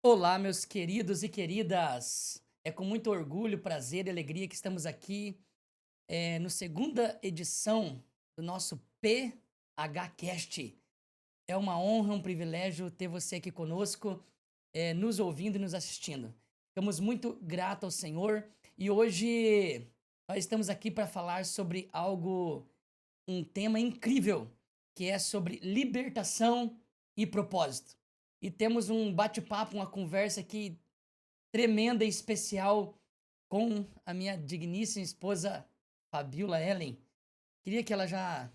Olá, meus queridos e queridas. É com muito orgulho, prazer e alegria que estamos aqui no segunda edição do nosso PHcast. É uma honra, um privilégio ter você aqui conosco, nos ouvindo e nos assistindo. Ficamos muito gratos ao Senhor e hoje nós estamos aqui para falar sobre um tema incrível, que é sobre libertação e propósito. E temos um bate-papo, uma conversa aqui tremenda e especial com a minha digníssima esposa Fabiola Ellen. Queria que ela já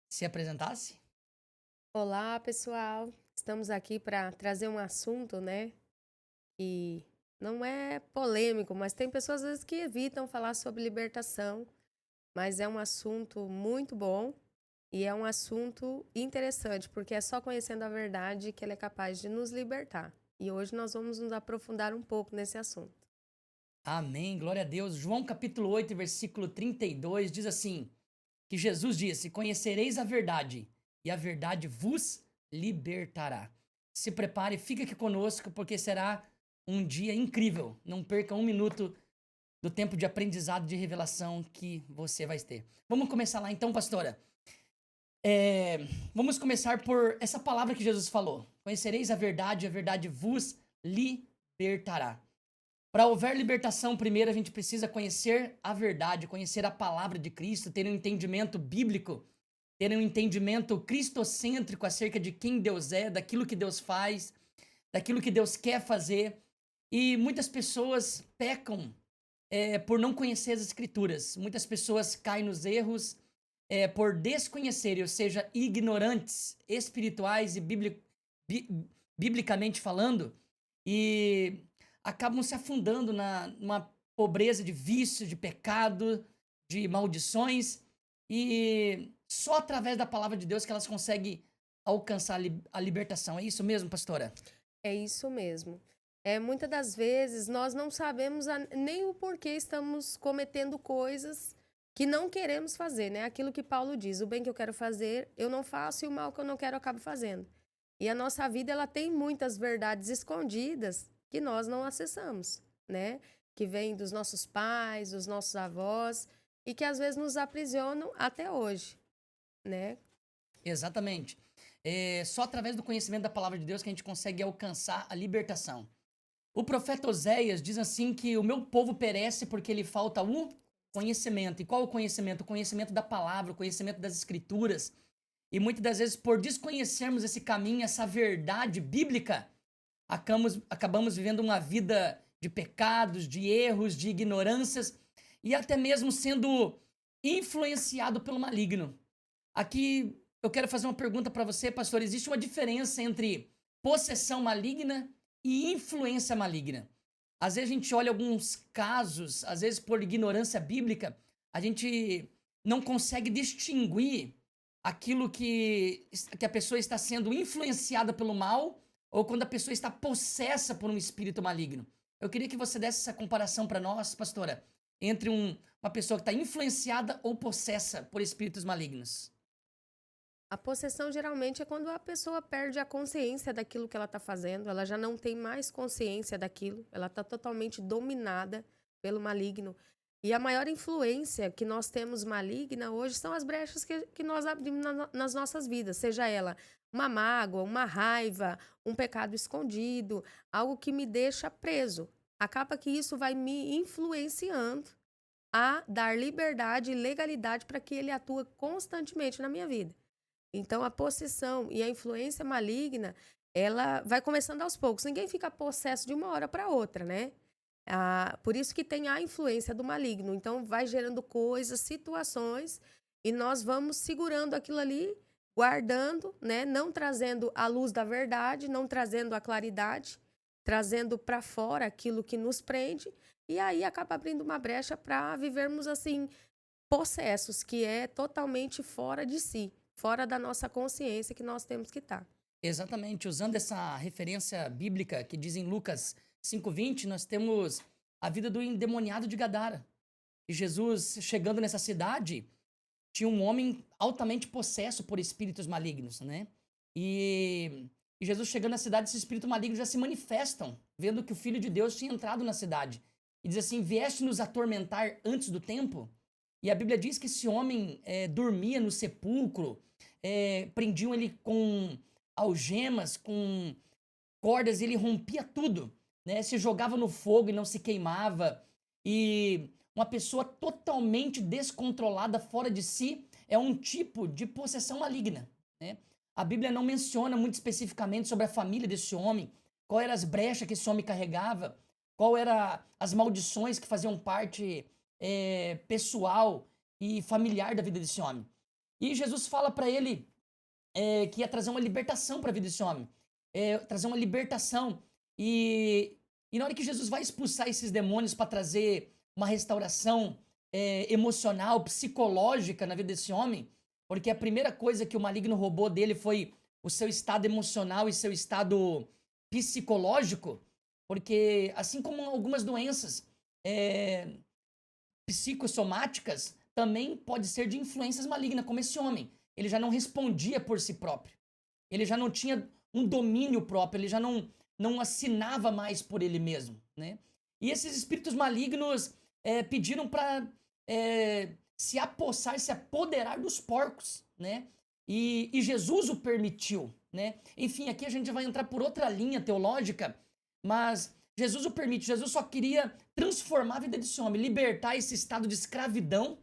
se apresentasse. Olá, pessoal. Estamos aqui para trazer um assunto, né? Que não é polêmico, mas tem pessoas às vezes que evitam falar sobre libertação, mas é um assunto muito bom e é um assunto interessante, porque é só conhecendo a verdade que ele é capaz de nos libertar. E hoje nós vamos nos aprofundar um pouco nesse assunto. Amém, glória a Deus. João capítulo 8, versículo 32 diz assim, que Jesus disse, conhecereis a verdade e a verdade vos libertará. Se prepare, fica aqui conosco porque será um dia incrível. Não perca um minuto do tempo de aprendizado, de revelação que você vai ter. Vamos começar lá então, pastora. É, vamos começar por essa palavra que Jesus falou. Conhecereis a verdade vos libertará. Para houver libertação, primeiro a gente precisa conhecer a verdade, conhecer a palavra de Cristo, ter um entendimento bíblico, ter um entendimento cristocêntrico acerca de quem Deus é, daquilo que Deus faz, daquilo que Deus quer fazer. E muitas pessoas pecam por não conhecer as Escrituras. Muitas pessoas caem nos erros por desconhecerem, ou seja, ignorantes espirituais e bi- biblicamente falando, e acabam se afundando numa pobreza de vício, de pecado, de maldições, e só através da palavra de Deus que elas conseguem alcançar a libertação. É isso mesmo, pastora? É isso mesmo. Muitas das vezes nós não sabemos nem o porquê estamos cometendo coisas que não queremos fazer, né? Aquilo que Paulo diz, o bem que eu quero fazer, eu não faço e o mal que eu não quero eu acabo fazendo. E a nossa vida ela tem muitas verdades escondidas que nós não acessamos, né? Que vêm dos nossos pais, dos nossos avós e que às vezes nos aprisionam até hoje, né? Exatamente. É só através do conhecimento da palavra de Deus que a gente consegue alcançar a libertação. O profeta Oséias diz assim que o meu povo perece porque lhe falta o conhecimento. E qual o conhecimento? O conhecimento da palavra, o conhecimento das escrituras. E muitas das vezes, por desconhecermos esse caminho, essa verdade bíblica, acabamos vivendo uma vida de pecados, de erros, de ignorâncias e até mesmo sendo influenciado pelo maligno. Aqui eu quero fazer uma pergunta para você, pastor. Existe uma diferença entre possessão maligna e influência maligna? Às vezes a gente olha alguns casos, às vezes por ignorância bíblica, a gente não consegue distinguir aquilo que a pessoa está sendo influenciada pelo mal ou quando a pessoa está possessa por um espírito maligno. Eu queria que você desse essa comparação para nós, pastora, entre uma pessoa que está influenciada ou possessa por espíritos malignos. A possessão geralmente é quando a pessoa perde a consciência daquilo que ela está fazendo, ela já não tem mais consciência daquilo, ela está totalmente dominada pelo maligno. E a maior influência que nós temos maligna hoje são as brechas que nós abrimos nas nossas vidas, seja ela uma mágoa, uma raiva, um pecado escondido, algo que me deixa preso. Acaba que isso vai me influenciando a dar liberdade e legalidade para que ele atue constantemente na minha vida. Então, a possessão e a influência maligna, ela vai começando aos poucos. Ninguém fica possesso de uma hora para outra, né? Por isso que tem a influência do maligno. Então, vai gerando coisas, situações, e nós vamos segurando aquilo ali, guardando, né? Não trazendo a luz da verdade, não trazendo a claridade, trazendo para fora aquilo que nos prende, e aí acaba abrindo uma brecha para vivermos assim possessos, que é totalmente fora de si, fora da nossa consciência que nós temos que estar. Exatamente, usando essa referência bíblica que diz em Lucas 5:20, nós temos a vida do endemoniado de Gadara. E Jesus, chegando nessa cidade, tinha um homem altamente possesso por espíritos malignos, né? E E Jesus chegando na cidade, esses espíritos malignos já se manifestam, vendo que o Filho de Deus tinha entrado na cidade. E diz assim, vieste nos atormentar antes do tempo? E a Bíblia diz que esse homem dormia no sepulcro, prendiam ele com algemas, com cordas, e ele rompia tudo, né? Se jogava no fogo e não se queimava. E uma pessoa totalmente descontrolada, fora de si, é um tipo de possessão maligna, né? A Bíblia não menciona muito especificamente sobre a família desse homem, qual eram as brechas que esse homem carregava, qual eram as maldições que faziam parte pessoal e familiar da vida desse homem. E Jesus fala para ele que ia trazer uma libertação para a vida desse homem, trazer uma libertação. E na hora que Jesus vai expulsar esses demônios para trazer uma restauração emocional, psicológica na vida desse homem, porque a primeira coisa que o maligno roubou dele foi o seu estado emocional e seu estado psicológico, porque assim como algumas doenças psicossomáticas, também pode ser de influências malignas, como esse homem. Ele já não respondia por si próprio. Ele já não tinha um domínio próprio, ele já não assinava mais por ele mesmo, né? E esses espíritos malignos pediram para se apossar, se apoderar dos porcos, né? E Jesus o permitiu, né? Enfim, aqui a gente vai entrar por outra linha teológica, mas Jesus o permite. Jesus só queria transformar a vida desse homem, libertar esse estado de escravidão,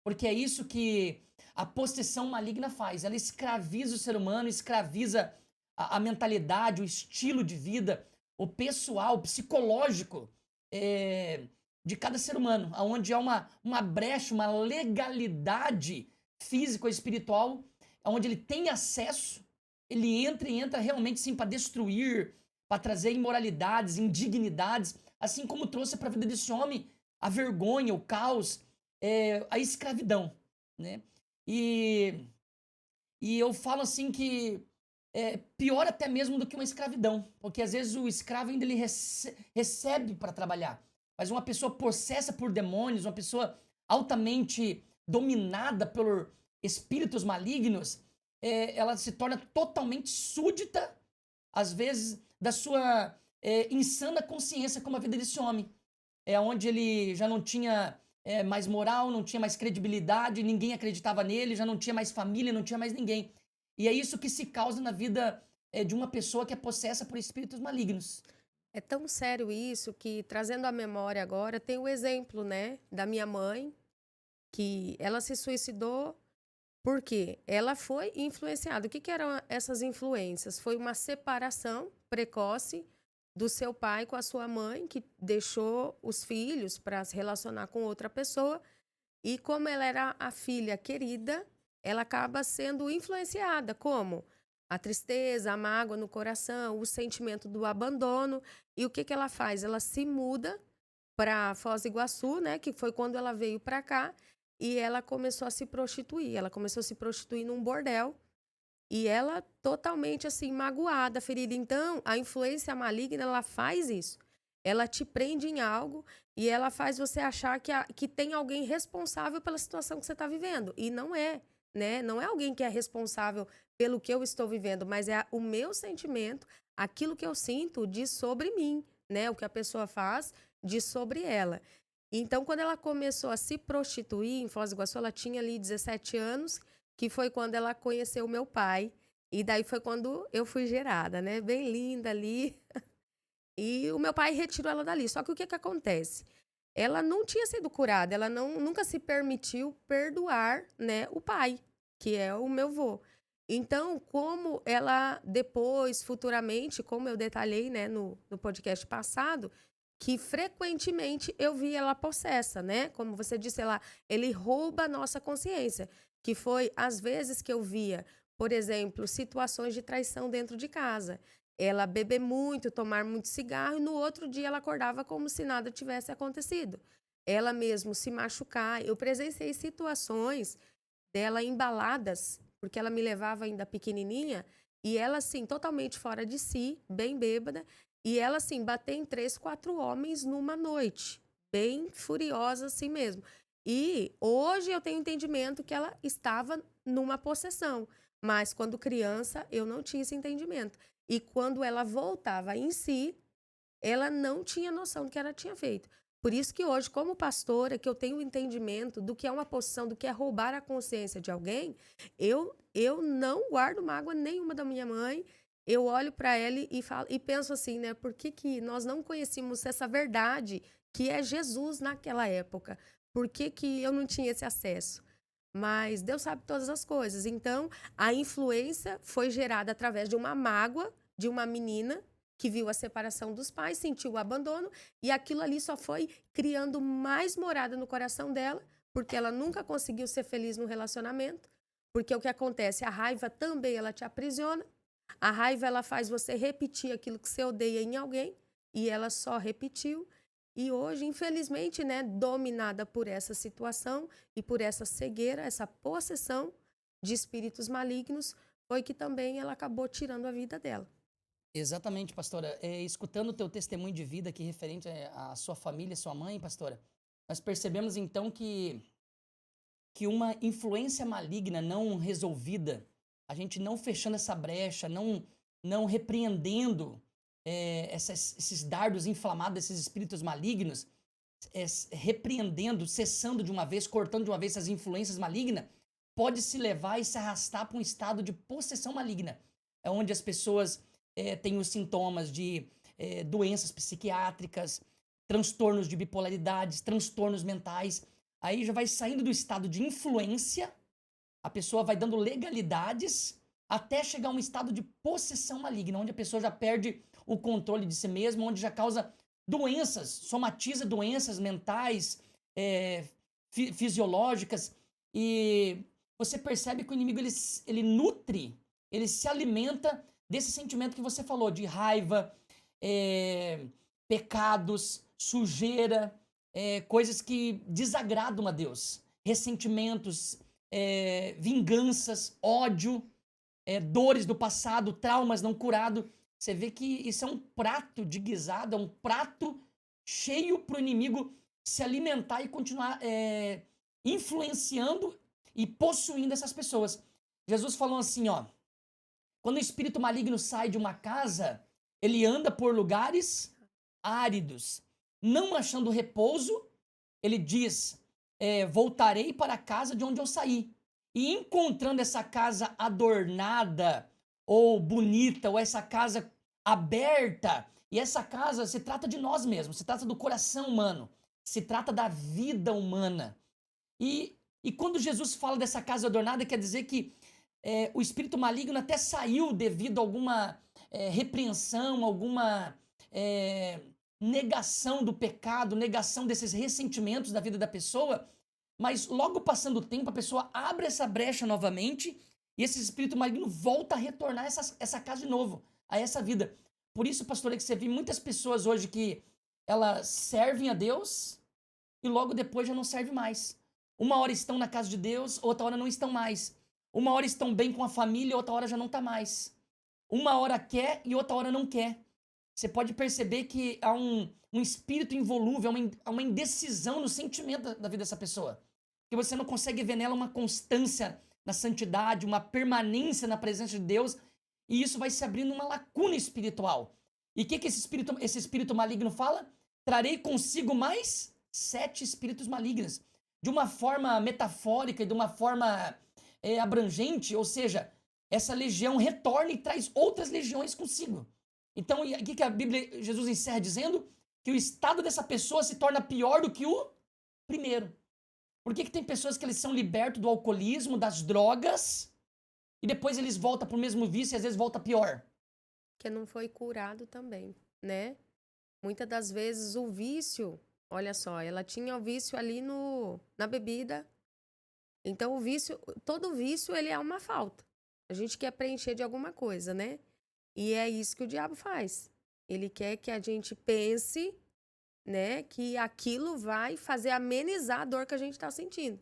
porque é isso que a possessão maligna faz. Ela escraviza o ser humano, escraviza a mentalidade, o estilo de vida, o pessoal, o psicológico de cada ser humano, onde há uma brecha, uma legalidade física ou espiritual, onde ele tem acesso, ele entra realmente sim para destruir, para trazer imoralidades, indignidades, assim como trouxe para a vida desse homem a vergonha, o caos, a escravidão, né? E eu falo assim que pior até mesmo do que uma escravidão, porque às vezes o escravo ainda ele recebe para trabalhar, mas uma pessoa possessa por demônios, uma pessoa altamente dominada por espíritos malignos, ela se torna totalmente súdita, às vezes, da sua insana consciência, como a vida desse homem, onde ele já não tinha mais moral, não tinha mais credibilidade, ninguém acreditava nele, já não tinha mais família, não tinha mais ninguém. E é isso que se causa na vida de uma pessoa que é possessa por espíritos malignos. É tão sério isso que, trazendo à memória agora, tem o exemplo, né, da minha mãe, que ela se suicidou porque ela foi influenciada. O que eram essas influências? Foi uma separação precoce do seu pai com a sua mãe, que deixou os filhos para se relacionar com outra pessoa. E como ela era a filha querida, ela acaba sendo influenciada. Como? A tristeza, a mágoa no coração, o sentimento do abandono. E o que ela faz? Ela se muda para Foz do Iguaçu, né? Que foi quando ela veio para cá. E ela começou a se prostituir. Ela começou a se prostituir num bordel. E ela totalmente assim, magoada, ferida. Então, a influência maligna, ela faz isso. Ela te prende em algo e ela faz você achar que tem alguém responsável pela situação que você está vivendo. E não é, né? Não é alguém que é responsável pelo que eu estou vivendo, mas é o meu sentimento, aquilo que eu sinto diz sobre mim, né? O que a pessoa faz diz sobre ela. Então, quando ela começou a se prostituir em Foz do Iguaçu, ela tinha ali 17 anos, que foi quando ela conheceu o meu pai. E daí foi quando eu fui gerada, né? Bem linda ali. E o meu pai retirou ela dali. Só que o que acontece? Ela não tinha sido curada, ela nunca se permitiu perdoar, né, o pai, que é o meu vô. Então, como ela depois, futuramente, como eu detalhei, né, no podcast passado, que frequentemente eu vi ela possessa, né? Como você disse, ele rouba a nossa consciência, que foi às vezes que eu via, por exemplo, situações de traição dentro de casa. Ela beber muito, tomar muito cigarro e no outro dia ela acordava como se nada tivesse acontecido. Ela mesmo se machucar. Eu presenciei situações dela embaladas, porque ela me levava ainda pequenininha, e ela assim, totalmente fora de si, bem bêbada, e ela, assim, bater em 3, 4 homens numa noite. Bem furiosa assim mesmo. E hoje eu tenho entendimento que ela estava numa possessão. Mas quando criança, eu não tinha esse entendimento. E quando ela voltava em si, ela não tinha noção do que ela tinha feito. Por isso que hoje, como pastora, que eu tenho o entendimento do que é uma posição, do que é roubar a consciência de alguém, eu não guardo mágoa nenhuma da minha mãe. Eu olho para ela e falo, e penso assim, né? Por que nós não conhecíamos essa verdade que é Jesus naquela época? Por que eu não tinha esse acesso? Mas Deus sabe todas as coisas. Então, a influência foi gerada através de uma mágoa de uma menina que viu a separação dos pais, sentiu o abandono, e aquilo ali só foi criando mais morada no coração dela, porque ela nunca conseguiu ser feliz no relacionamento, porque o que acontece, a raiva também ela te aprisiona, a raiva ela faz você repetir aquilo que você odeia em alguém, e ela só repetiu, e hoje, infelizmente, né, dominada por essa situação e por essa cegueira, essa possessão de espíritos malignos, foi que também ela acabou tirando a vida dela. Exatamente, pastora. Escutando o teu testemunho de vida aqui referente à sua família, sua mãe, pastora, nós percebemos então que uma influência maligna não resolvida, a gente não fechando essa brecha, não repreendendo esses dardos inflamados, esses espíritos malignos, repreendendo, cessando de uma vez, cortando de uma vez essas influências malignas, pode se levar e se arrastar para um estado de possessão maligna. É onde as pessoas têm os sintomas de doenças psiquiátricas, transtornos de bipolaridades, transtornos mentais. Aí já vai saindo do estado de influência, a pessoa vai dando legalidades até chegar a um estado de possessão maligna, onde a pessoa já perde o controle de si mesma, onde já causa doenças, somatiza doenças mentais, fisiológicas, e você percebe que o inimigo ele nutre, ele se alimenta desse sentimento que você falou, de raiva, pecados, sujeira, coisas que desagradam a Deus, ressentimentos, vinganças, ódio, dores do passado, traumas não curados. Você vê que isso é um prato de guisada, é um prato cheio para o inimigo se alimentar e continuar influenciando e possuindo essas pessoas. Jesus falou assim, ó, quando o espírito maligno sai de uma casa, ele anda por lugares áridos, não achando repouso, ele diz, voltarei para a casa de onde eu saí. E encontrando essa casa adornada, ou bonita, ou essa casa aberta, e essa casa se trata de nós mesmos, se trata do coração humano, se trata da vida humana. E quando Jesus fala dessa casa adornada, quer dizer que o espírito maligno até saiu devido a alguma repreensão, alguma negação do pecado, negação desses ressentimentos da vida da pessoa, mas logo passando o tempo, a pessoa abre essa brecha novamente e esse espírito maligno volta a retornar essa casa de novo, a essa vida. Por isso, pastor, é que você vê muitas pessoas hoje que elas servem a Deus e logo depois já não servem mais. Uma hora estão na casa de Deus, outra hora não estão mais. Uma hora estão bem com a família, outra hora já não está mais. Uma hora quer e outra hora não quer. Você pode perceber que há um espírito involúvel, há uma indecisão no sentimento da vida dessa pessoa. Que você não consegue ver nela uma constância na santidade, uma permanência na presença de Deus, e isso vai se abrindo uma lacuna espiritual. E o que esse espírito maligno fala? Trarei consigo mais 7 espíritos malignos. De uma forma metafórica e de uma forma abrangente, ou seja, essa legião retorna e traz outras legiões consigo. Então, o que a Bíblia, Jesus encerra dizendo? Que o estado dessa pessoa se torna pior do que o primeiro. Por que tem pessoas que eles são libertos do alcoolismo, das drogas, e depois eles voltam para o mesmo vício e às vezes volta pior? Que não foi curado também, né? Muitas das vezes o vício, olha só, ela tinha o vício ali na bebida. Então o vício, todo vício ele é uma falta. A gente quer preencher de alguma coisa, né? E é isso que o diabo faz. Ele quer que a gente pense, né, que aquilo vai fazer amenizar a dor que a gente está sentindo.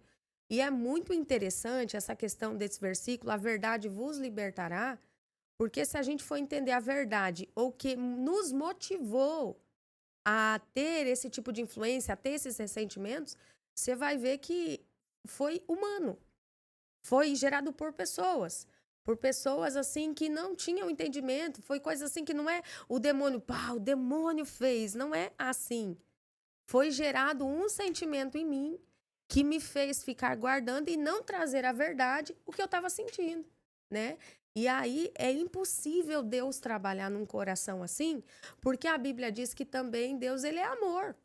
E é muito interessante essa questão desse versículo, a verdade vos libertará, porque se a gente for entender a verdade, ou que nos motivou a ter esse tipo de influência, a ter esses ressentimentos, você vai ver que foi humano, foi gerado por pessoas. por pessoas assim que não tinham entendimento. Foi coisa assim que não é o demônio, pá, o demônio fez. Não é assim. Foi gerado um sentimento em mim que me fez ficar guardando e não trazer à verdade o que eu estava sentindo, né? E aí é impossível Deus trabalhar num coração assim, porque a Bíblia diz que também Deus, ele é amor.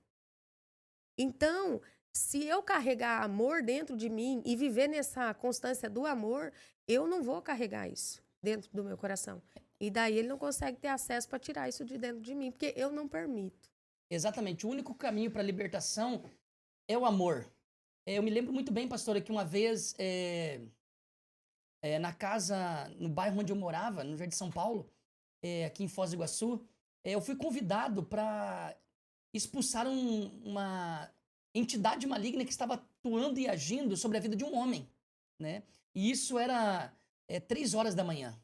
Então, se eu carregar amor dentro de mim e viver nessa constância do amor, eu não vou carregar isso dentro do meu coração. E daí ele não consegue ter acesso para tirar isso de dentro de mim, porque eu não permito. Exatamente. O único caminho para a libertação é o amor. Eu me lembro muito bem, pastora, que uma vez, na casa, no bairro onde eu morava, no Jardim de São Paulo, aqui em Foz do Iguaçu, eu fui convidado para expulsar uma entidade maligna que estava atuando e agindo sobre a vida de um homem, né? E isso era 3 horas da manhã.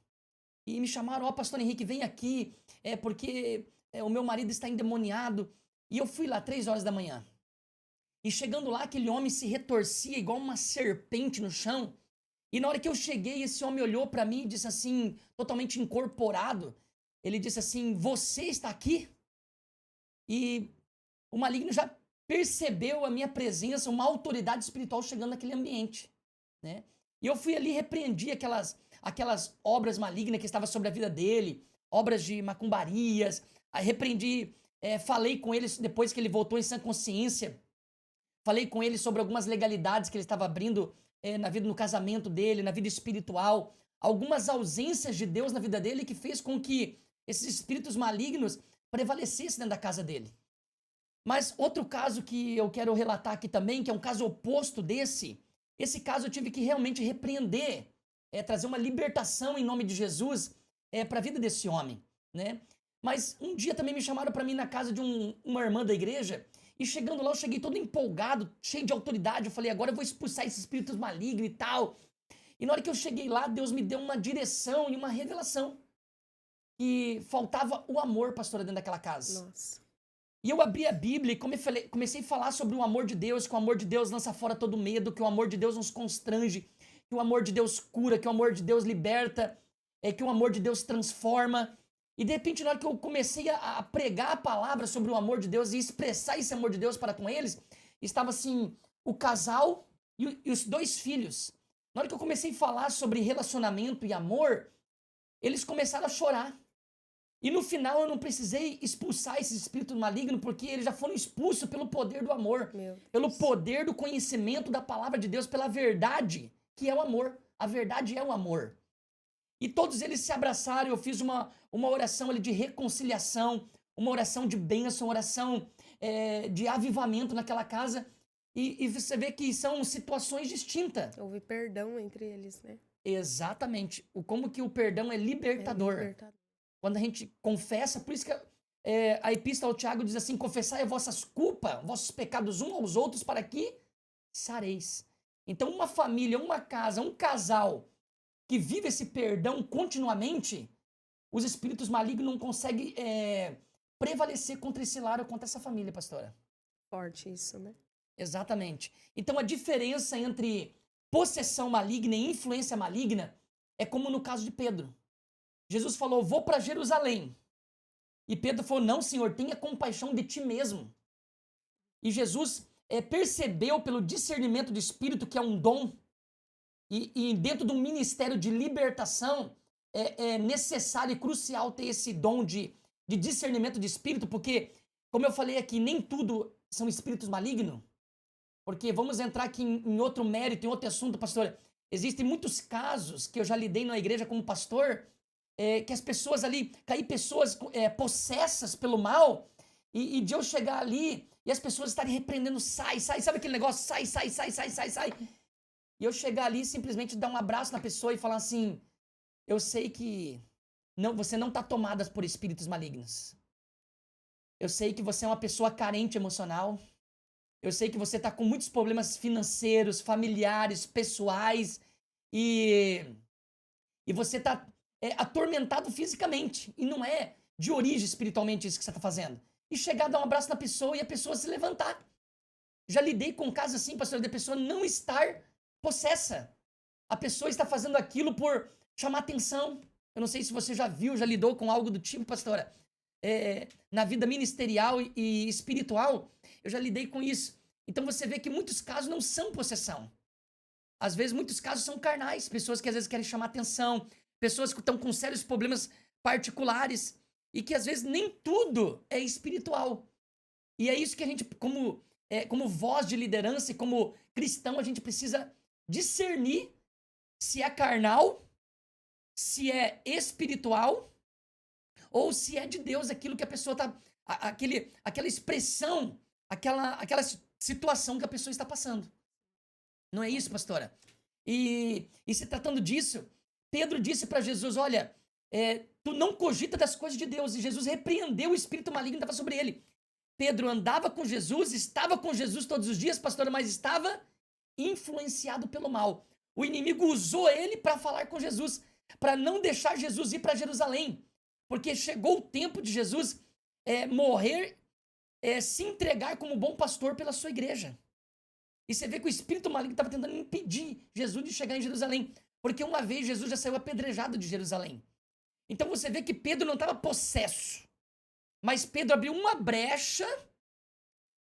E me chamaram, ó, pastor Henrique, vem aqui, porque o meu marido está endemoniado. E eu fui lá 3 horas da manhã. E chegando lá, aquele homem se retorcia igual uma serpente no chão. E na hora que eu cheguei, esse homem olhou para mim e disse assim, totalmente incorporado, ele disse assim, você está aqui? E o maligno já percebeu a minha presença, uma autoridade espiritual chegando naquele ambiente, né? E eu fui ali e repreendi aquelas obras malignas que estavam sobre a vida dele, obras de macumbarias, aí repreendi, falei com ele depois que ele voltou em sã consciência, falei com ele sobre algumas legalidades que ele estava abrindo na vida, no casamento dele, na vida espiritual, algumas ausências de Deus na vida dele que fez com que esses espíritos malignos prevalecessem dentro da casa dele. Mas outro caso que eu quero relatar aqui também, que é um caso oposto desse, esse caso eu tive que realmente repreender, trazer uma libertação em nome de Jesus para a vida desse homem, né? Mas um dia também me chamaram para mim na casa de uma irmã da igreja, e chegando lá eu cheguei todo empolgado, cheio de autoridade, eu falei, agora eu vou expulsar esses espíritos malignos e tal. E na hora que eu cheguei lá, Deus me deu uma direção e uma revelação, que faltava o amor, pastora, dentro daquela casa. Nossa. E eu abri a Bíblia e comecei a falar sobre o amor de Deus, que o amor de Deus lança fora todo medo, que o amor de Deus nos constrange, que o amor de Deus cura, que o amor de Deus liberta, que o amor de Deus transforma. E de repente, na hora que eu comecei a pregar a palavra sobre o amor de Deus e expressar esse amor de Deus para com eles, estava assim, o casal e os 2 filhos. Na hora que eu comecei a falar sobre relacionamento e amor, eles começaram a chorar. E no final eu não precisei expulsar esse espírito maligno, porque eles já foram expulsos pelo poder do amor, pelo poder do conhecimento da palavra de Deus, pela verdade, que é o amor. A verdade é o amor. E todos eles se abraçaram, eu fiz uma oração ali de reconciliação, uma oração de bênção, uma oração de avivamento naquela casa. E você vê que são situações distintas. Houve perdão entre eles, né? Exatamente. Como que o perdão é libertador. Quando a gente confessa, por isso que a epístola ao Tiago diz assim, confessai as vossas culpas, vossos pecados uns aos outros, para que sareis. Então uma família, uma casa, um casal que vive esse perdão continuamente, os espíritos malignos não conseguem prevalecer contra esse lar ou contra essa família, pastora. Forte isso, né? Exatamente. Então a diferença entre possessão maligna e influência maligna é como no caso de Pedro. Jesus falou, vou para Jerusalém. E Pedro falou, não, Senhor, tenha compaixão de ti mesmo. E Jesus percebeu pelo discernimento do Espírito, que é um dom, e dentro do ministério de libertação, é necessário e crucial ter esse dom de discernimento de Espírito, porque, como eu falei aqui, nem tudo são espíritos malignos. Porque vamos entrar aqui em outro mérito, em outro assunto, pastor. Existem muitos casos que eu já lidei na igreja como pastor, que as pessoas ali, cair pessoas possessas pelo mal, e de eu chegar ali e as pessoas estarem repreendendo, sai, sabe aquele negócio, sai. E eu chegar ali e simplesmente dar um abraço na pessoa e falar assim, eu sei que você não está tomada por espíritos malignos. Eu sei que você é uma pessoa carente emocional. Eu sei que você está com muitos problemas financeiros, familiares, pessoais, e você está atormentado fisicamente, e não é de origem espiritualmente isso que você está fazendo. E chegar a dar um abraço na pessoa e a pessoa se levantar. Já lidei com casos assim, pastor, da pessoa não estar possessa. A pessoa está fazendo aquilo por chamar atenção. Eu não sei se você já viu, já lidou com algo do tipo, pastora. Na vida ministerial e espiritual, eu já lidei com isso. Então você vê que muitos casos não são possessão. Às vezes, muitos casos são carnais. Pessoas que às vezes querem chamar atenção. Pessoas que estão com sérios problemas particulares. E que às vezes nem tudo é espiritual. E é isso que a gente, como voz de liderança e como cristão, a gente precisa discernir se é carnal, se é espiritual ou se é de Deus aquilo que a pessoa está... Aquela expressão, aquela situação que a pessoa está passando. Não é isso, pastora? E se tratando disso, Pedro disse para Jesus, olha, tu não cogita das coisas de Deus. E Jesus repreendeu o espírito maligno que estava sobre ele. Pedro andava com Jesus, estava com Jesus todos os dias, pastora, mas estava influenciado pelo mal. O inimigo usou ele para falar com Jesus, para não deixar Jesus ir para Jerusalém. Porque chegou o tempo de Jesus morrer, se entregar como bom pastor pela sua igreja. E você vê que o espírito maligno estava tentando impedir Jesus de chegar em Jerusalém. Porque uma vez Jesus já saiu apedrejado de Jerusalém. Então você vê que Pedro não estava possesso. Mas Pedro abriu uma brecha,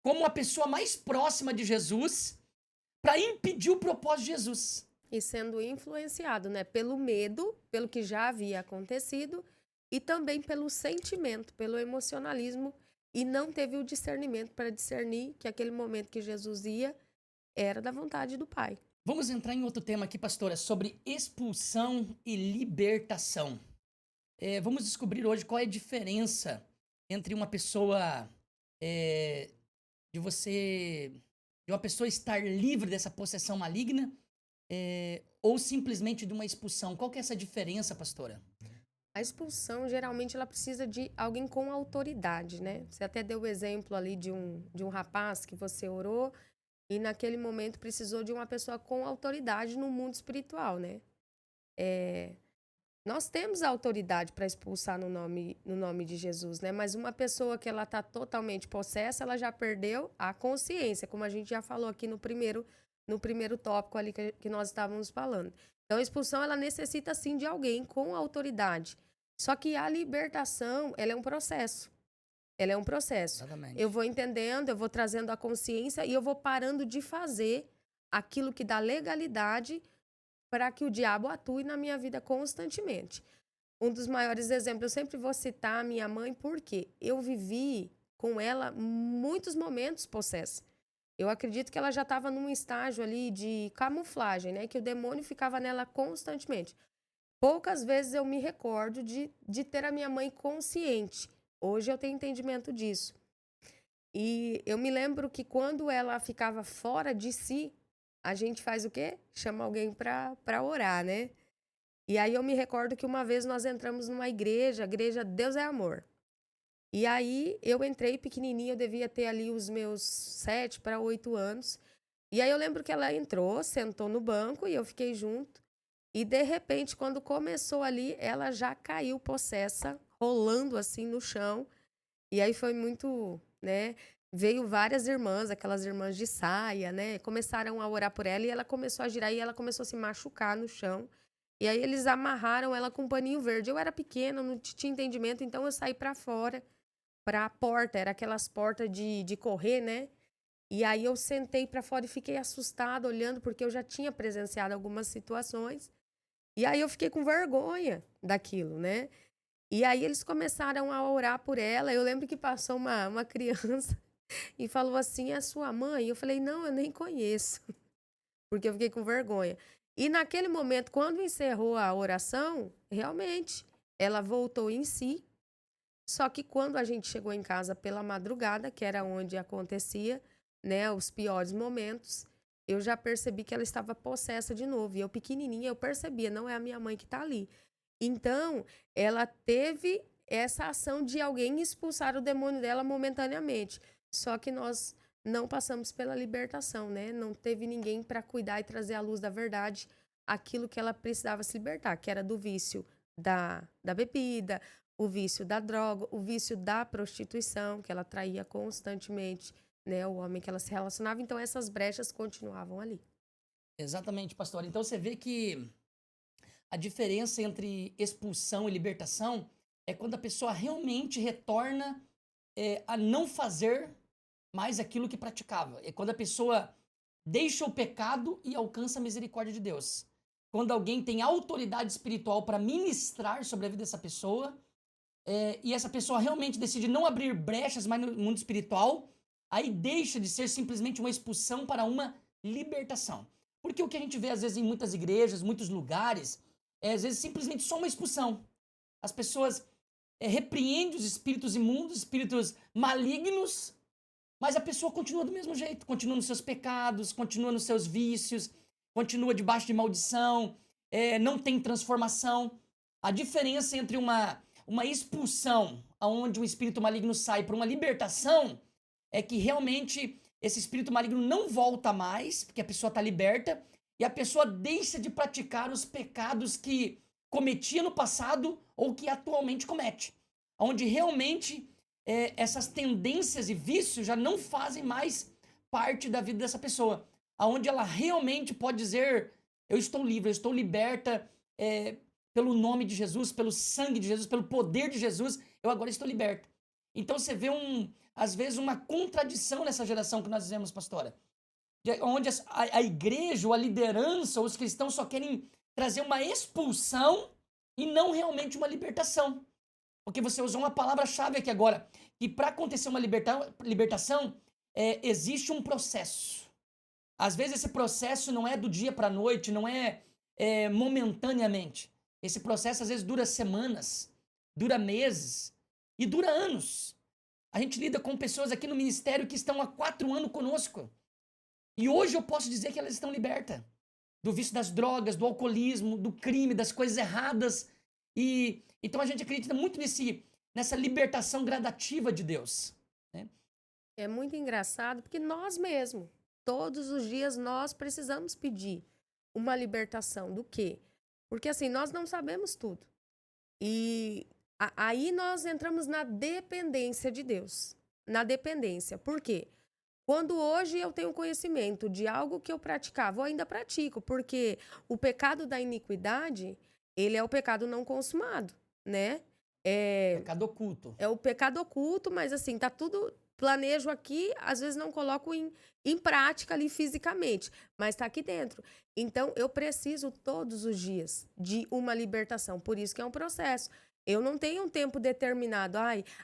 como a pessoa mais próxima de Jesus, para impedir o propósito de Jesus. E sendo influenciado, né, pelo medo, pelo que já havia acontecido, e também pelo sentimento, pelo emocionalismo, e não teve o discernimento para discernir que aquele momento que Jesus ia era da vontade do Pai. Vamos entrar em outro tema aqui, pastora, sobre expulsão e libertação. Vamos descobrir hoje qual é a diferença entre uma pessoa de uma pessoa estar livre dessa possessão maligna ou simplesmente de uma expulsão. Qual que é essa diferença, pastora? A expulsão, geralmente, ela precisa de alguém com autoridade, né? Você até deu o exemplo ali de um rapaz que você orou e naquele momento precisou de uma pessoa com autoridade no mundo espiritual, né? Nós temos a autoridade para expulsar no nome de Jesus, né? Mas uma pessoa que ela está totalmente possessa, ela já perdeu a consciência, como a gente já falou aqui no primeiro tópico ali que nós estávamos falando. Então, a expulsão, ela necessita, sim, de alguém com autoridade. Só que a libertação, ela é um processo. Ela é um processo. Exatamente. Eu vou entendendo, eu vou trazendo a consciência e eu vou parando de fazer aquilo que dá legalidade para que o diabo atue na minha vida constantemente. Um dos maiores exemplos, eu sempre vou citar a minha mãe, porque eu vivi com ela muitos momentos possessa. Eu acredito que ela já estava num estágio ali de camuflagem, né? Que o demônio ficava nela constantemente. Poucas vezes eu me recordo de ter a minha mãe consciente. Hoje eu tenho entendimento disso. E eu me lembro que quando ela ficava fora de si, a gente faz o quê? Chama alguém para orar, né? E aí eu me recordo que uma vez nós entramos numa igreja, a igreja Deus é Amor. E aí eu entrei pequenininha, eu devia ter ali os meus 7 para 8 anos. E aí eu lembro que ela entrou, sentou no banco e eu fiquei junto. E de repente, quando começou ali, ela já caiu possessa, rolando assim no chão. E aí foi muito, né? Veio várias irmãs, aquelas irmãs de saia, né? Começaram a orar por ela e ela começou a girar e ela começou a se machucar no chão. E aí eles amarraram ela com um paninho verde. Eu era pequena, não tinha entendimento, então eu saí para fora, para a porta, era aquelas portas de correr, né? E aí eu sentei para fora e fiquei assustada olhando, porque eu já tinha presenciado algumas situações. E aí eu fiquei com vergonha daquilo, né? E aí eles começaram a orar por ela. Eu lembro que passou uma criança e falou assim, é a sua mãe? Eu falei, não, eu nem conheço, porque eu fiquei com vergonha. E naquele momento, quando encerrou a oração, realmente, ela voltou em si. Só que quando a gente chegou em casa pela madrugada, que era onde acontecia, né, os piores momentos, eu já percebi que ela estava possessa de novo. E eu pequenininha, eu percebia, não é a minha mãe que está ali. Então, ela teve essa ação de alguém expulsar o demônio dela momentaneamente. Só que nós não passamos pela libertação, né? Não teve ninguém para cuidar e trazer à luz da verdade aquilo que ela precisava se libertar, que era do vício da bebida, o vício da droga, o vício da prostituição, que ela traía constantemente, né, o homem que ela se relacionava. Então, essas brechas continuavam ali. Exatamente, pastor. Então você vê que a diferença entre expulsão e libertação é quando a pessoa realmente retorna a não fazer mais aquilo que praticava. É quando a pessoa deixa o pecado e alcança a misericórdia de Deus. Quando alguém tem autoridade espiritual para ministrar sobre a vida dessa pessoa, e essa pessoa realmente decide não abrir brechas mais no mundo espiritual, aí deixa de ser simplesmente uma expulsão para uma libertação. Porque o que a gente vê às vezes em muitas igrejas, muitos lugares, é às vezes simplesmente só uma expulsão. As pessoas repreendem os espíritos imundos, espíritos malignos, mas a pessoa continua do mesmo jeito, continua nos seus pecados, continua nos seus vícios, continua debaixo de maldição, não tem transformação. A diferença entre uma expulsão, onde um espírito maligno sai, para uma libertação, é que realmente esse espírito maligno não volta mais, porque a pessoa está liberta, e a pessoa deixa de praticar os pecados que cometia no passado ou que atualmente comete. Onde realmente essas tendências e vícios já não fazem mais parte da vida dessa pessoa. Onde ela realmente pode dizer, eu estou livre, eu estou liberta, pelo nome de Jesus, pelo sangue de Jesus, pelo poder de Jesus, eu agora estou liberta. Então você vê, às vezes, uma contradição nessa geração que nós vivemos, pastora. Onde a igreja, ou a liderança, ou os cristãos só querem trazer uma expulsão e não realmente uma libertação. Porque você usou uma palavra-chave aqui agora, que para acontecer uma libertação, existe um processo. Às vezes esse processo não é do dia para a noite, não é momentaneamente. Esse processo às vezes dura semanas, dura meses e dura anos. A gente lida com pessoas aqui no ministério que estão há 4 anos conosco. E hoje eu posso dizer que elas estão libertas do vício das drogas, do alcoolismo, do crime, das coisas erradas. E então a gente acredita muito nessa libertação gradativa de Deus, né? É muito engraçado porque nós mesmos, todos os dias, nós precisamos pedir uma libertação do quê? Porque assim, nós não sabemos tudo. E aí nós entramos na dependência de Deus. Na dependência. Por quê? Quando hoje eu tenho conhecimento de algo que eu praticava, eu ainda pratico, porque o pecado da iniquidade, ele é o pecado não consumado, né? Pecado oculto. É o pecado oculto, mas assim, tá tudo, planejo aqui, às vezes não coloco em prática ali fisicamente, mas tá aqui dentro. Então, eu preciso todos os dias de uma libertação, por isso que é um processo. Eu não tenho um tempo determinado,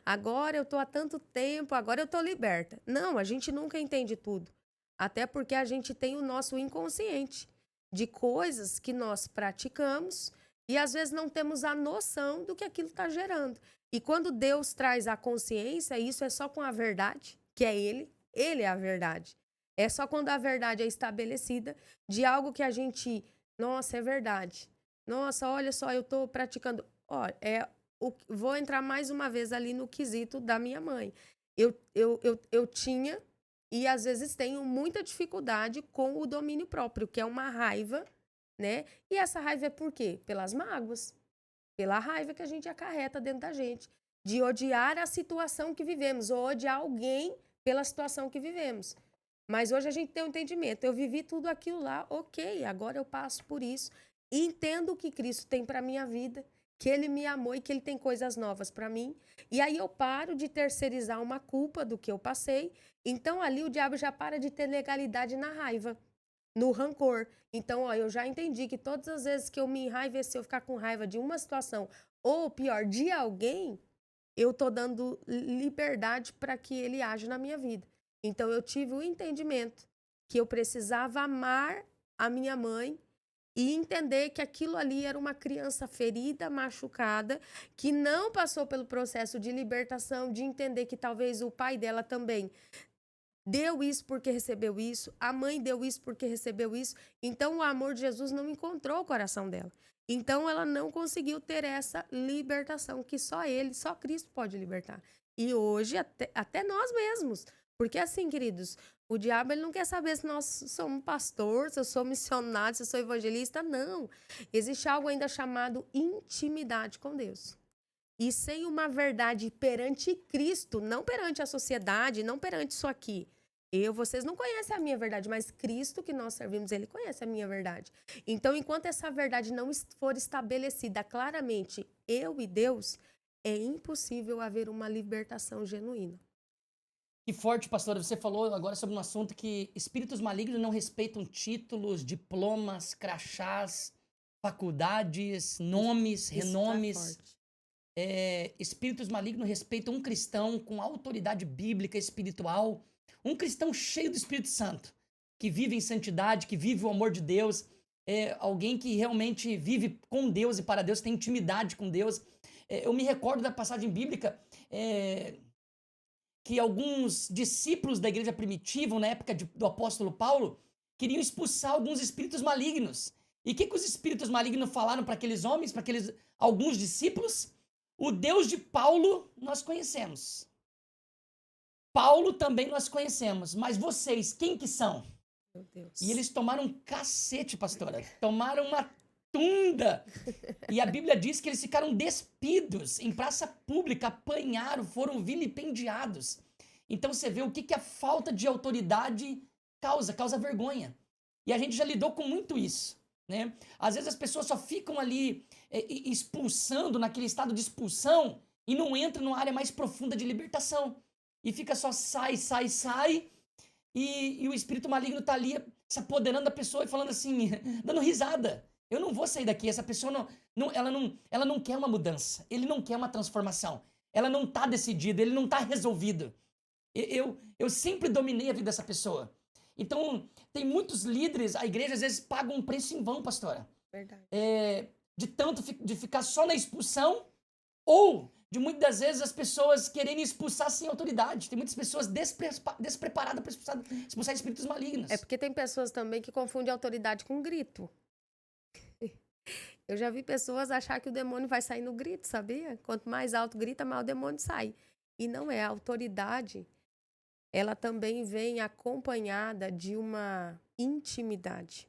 agora eu tô há tanto tempo, agora eu tô liberta. Não, a gente nunca entende tudo. Até porque a gente tem o nosso inconsciente de coisas que nós praticamos e às vezes não temos a noção do que aquilo está gerando. E quando Deus traz a consciência, isso é só com a verdade, que é Ele é a verdade. É só quando a verdade é estabelecida de algo que a gente, nossa, é verdade. Nossa, olha só, eu estou praticando. Olha, vou entrar mais uma vez ali no quesito da minha mãe. Eu tinha e às vezes tenho muita dificuldade com o domínio próprio, que é uma raiva, né? E essa raiva é por quê? Pelas mágoas, pela raiva que a gente acarreta dentro da gente, de odiar a situação que vivemos, ou odiar alguém pela situação que vivemos. Mas hoje a gente tem um entendimento. Eu vivi tudo aquilo lá, ok, agora eu passo por isso e entendo o que Cristo tem para minha vida, que Ele me amou e que Ele tem coisas novas para mim. E aí eu paro de terceirizar uma culpa do que eu passei. Então ali o diabo já para de ter legalidade na raiva, no rancor. Então, eu já entendi que todas as vezes que eu me enraivecer, eu ficar com raiva de uma situação, ou pior, de alguém, eu tô dando liberdade para que ele age na minha vida. Então, eu tive o entendimento que eu precisava amar a minha mãe e entender que aquilo ali era uma criança ferida, machucada, que não passou pelo processo de libertação, de entender que talvez o pai dela também deu isso porque recebeu isso, a mãe deu isso porque recebeu isso. Então, o amor de Jesus não encontrou o coração dela. Então, ela não conseguiu ter essa libertação que só Ele, só Cristo pode libertar. E hoje, até nós mesmos. Porque assim, queridos, o diabo ele não quer saber se nós somos pastor, se eu sou missionário, se eu sou evangelista. Não. Existe algo ainda chamado intimidade com Deus. E sem uma verdade perante Cristo, não perante a sociedade, não perante isso aqui, Vocês não conhecem a minha verdade, mas Cristo que nós servimos, ele conhece a minha verdade. Então, enquanto essa verdade não for estabelecida claramente, eu e Deus, é impossível haver uma libertação genuína. Que forte, pastora. Você falou agora sobre um assunto que espíritos malignos não respeitam títulos, diplomas, crachás, faculdades, nomes, Isso renomes. tá forte. Espíritos malignos respeitam um cristão com autoridade bíblica, espiritual, um cristão cheio do Espírito Santo, que vive em santidade, que vive o amor de Deus, alguém que realmente vive com Deus e para Deus, tem intimidade com Deus. Eu me recordo da passagem bíblica que alguns discípulos da igreja primitiva, na época do apóstolo Paulo, queriam expulsar alguns espíritos malignos. E o que os espíritos malignos falaram para aqueles homens, para aqueles alguns discípulos? O Deus de Paulo nós conhecemos. Paulo também nós conhecemos. Mas vocês, quem que são? Meu Deus. E eles tomaram um cacete, pastora. Tomaram uma tunda. E a Bíblia diz que eles ficaram despidos em praça pública, apanharam, foram vilipendiados. Então você vê o que a falta de autoridade causa vergonha. E a gente já lidou com muito isso. Né? Às vezes as pessoas só ficam ali expulsando, naquele estado de expulsão, e não entram numa área mais profunda de libertação. E fica só sai, e o espírito maligno tá ali se apoderando da pessoa e falando assim, dando risada. Eu não vou sair daqui, essa pessoa ela não quer uma mudança, ele não quer uma transformação, ela não tá decidida, ele não tá resolvido. Eu sempre dominei a vida dessa pessoa. Então, tem muitos líderes, a igreja às vezes paga um preço em vão, pastora. Verdade. De ficar só na expulsão, ou de muitas das vezes as pessoas quererem expulsar sem autoridade. Tem muitas pessoas despreparadas para expulsar espíritos malignos. É porque tem pessoas também que confundem autoridade com grito. Eu já vi pessoas achar que o demônio vai sair no grito, sabia? Quanto mais alto grita, mais o demônio sai. E não é. A autoridade, ela também vem acompanhada de uma intimidade.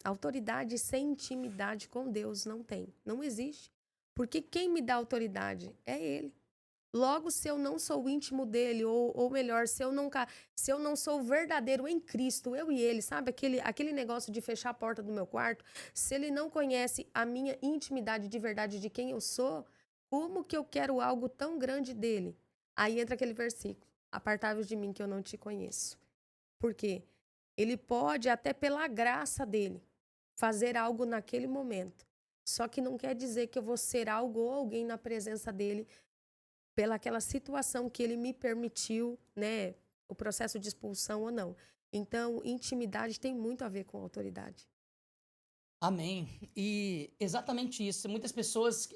Autoridade sem intimidade com Deus não tem. Não existe. Porque quem me dá autoridade é Ele. Logo, se eu não sou íntimo dele, ou melhor, se eu não sou verdadeiro em Cristo, eu e ele, sabe? Aquele negócio de fechar a porta do meu quarto, se ele não conhece a minha intimidade de verdade de quem eu sou, como que eu quero algo tão grande dele? Aí entra aquele versículo, apartai-vos de mim que eu não te conheço. Por quê? Ele pode, até pela graça dele, fazer algo naquele momento. Só que não quer dizer que eu vou ser algo ou alguém na presença dele pelaquela situação que ele me permitiu, né, o processo de expulsão ou não. Então, intimidade tem muito a ver com autoridade. Amém. E exatamente isso. Muitas pessoas,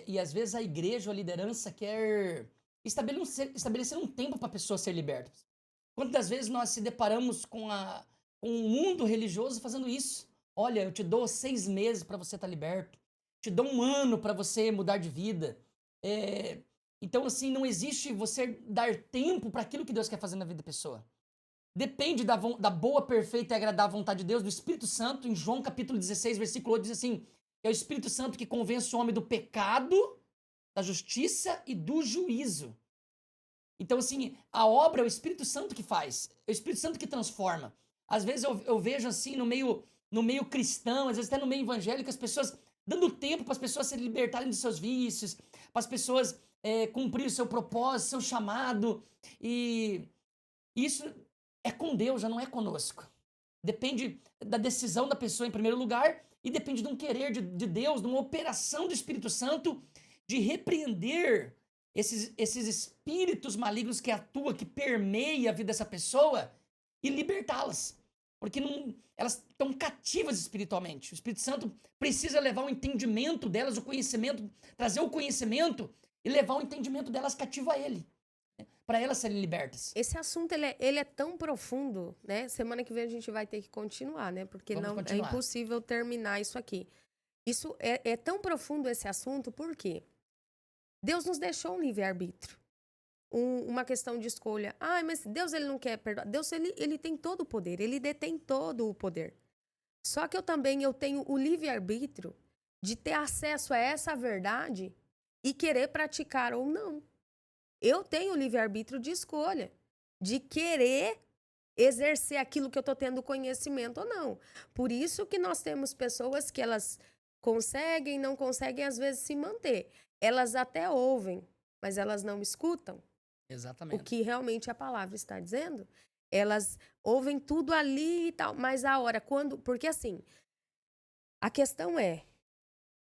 e às vezes a igreja ou a liderança quer estabelecer um tempo para a pessoa ser liberta. Quantas vezes nós se deparamos com um mundo religioso fazendo isso? Olha, eu te dou 6 meses para você estar liberto. Te dou 1 ano para você mudar de vida. Então, assim, não existe você dar tempo para aquilo que Deus quer fazer na vida da pessoa. Depende da boa, perfeita e agradável vontade de Deus, do Espírito Santo. Em João capítulo 16, versículo 8, diz assim, é o Espírito Santo que convence o homem do pecado, da justiça e do juízo. Então, assim, a obra é o Espírito Santo que faz. É o Espírito Santo que transforma. Às vezes eu vejo, assim, no meio cristão, às vezes até no meio evangélico, as pessoas dando tempo para as pessoas se libertarem dos seus vícios, para as pessoas cumprirem o seu propósito, seu chamado. E isso é com Deus, já não é conosco. Depende da decisão da pessoa em primeiro lugar e depende de um querer de Deus, de uma operação do Espírito Santo de repreender esses espíritos malignos que atuam, que permeiam a vida dessa pessoa e libertá-las. Porque elas estão cativas espiritualmente. O Espírito Santo precisa levar o entendimento delas, o conhecimento, trazer o conhecimento e levar o entendimento delas cativo a Ele, né? Para elas serem libertas. Esse assunto ele é tão profundo, né? Semana que vem a gente vai ter que continuar, né? Porque Vamos não continuar. é impossível terminar isso aqui. Isso é tão profundo esse assunto, por quê? Deus nos deixou um livre-arbítrio. Uma questão de escolha. Ah, mas Deus ele não quer perdoar. Deus ele tem todo o poder, ele detém todo o poder. Só que eu tenho o livre-arbítrio de ter acesso a essa verdade e querer praticar ou não. Eu tenho o livre-arbítrio de escolha. de querer exercer aquilo que eu estou tendo conhecimento ou não. Por isso que nós temos pessoas que elas conseguem, não conseguem às vezes se manter. Elas até ouvem, mas elas não escutam o Exatamente. que realmente a palavra está dizendo. Elas ouvem tudo ali e tal, mas a hora quando, porque assim, a questão é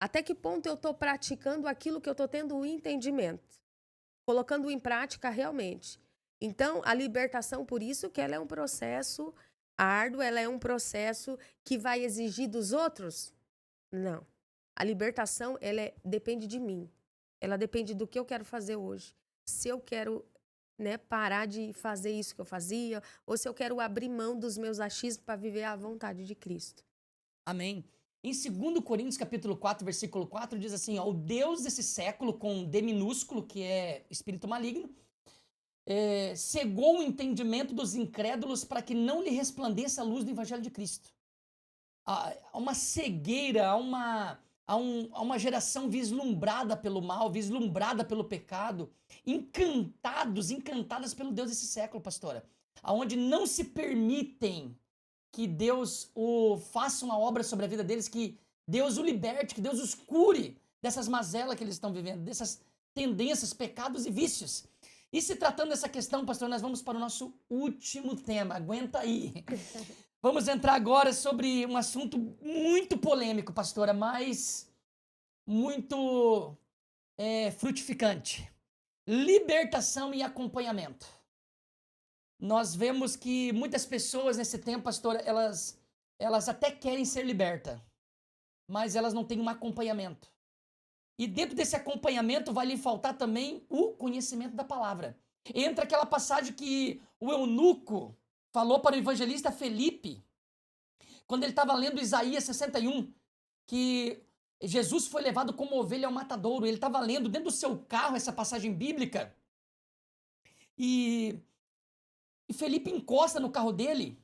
até que ponto eu estou praticando aquilo que eu estou tendo o entendimento, colocando em prática realmente. Então, a libertação, por isso que ela é um processo árduo, ela é um processo que vai exigir dos outros? Não. A libertação, depende de mim. Ela depende do que eu quero fazer hoje. Se eu quero, né, parar de fazer isso que eu fazia, ou se eu quero abrir mão dos meus achismos para viver a vontade de Cristo. Amém. Em 2 Coríntios, capítulo 4, versículo 4, diz assim, ó, o Deus desse século, com D minúsculo, que é espírito maligno, cegou o entendimento dos incrédulos para que não lhe resplandeça a luz do evangelho de Cristo. Há uma cegueira, há uma geração vislumbrada pelo mal, vislumbrada pelo pecado, encantadas pelo Deus desse século, pastora, aonde não se permitem que Deus faça uma obra sobre a vida deles, que Deus o liberte, que Deus os cure dessas mazelas que eles estão vivendo, dessas tendências, pecados e vícios. E se tratando dessa questão, pastor, nós vamos para o nosso último tema. Aguenta aí. Vamos entrar agora sobre um assunto muito polêmico, pastora, mas muito frutificante. Libertação e acompanhamento. Nós vemos que muitas pessoas nesse tempo, pastora, elas até querem ser libertas, mas elas não têm um acompanhamento. E dentro desse acompanhamento vai lhe faltar também o conhecimento da palavra. Entra aquela passagem que o eunuco falou para o evangelista Felipe, quando ele estava lendo Isaías 61, que Jesus foi levado como ovelha ao matadouro. Ele estava lendo dentro do seu carro essa passagem bíblica. E Felipe encosta no carro dele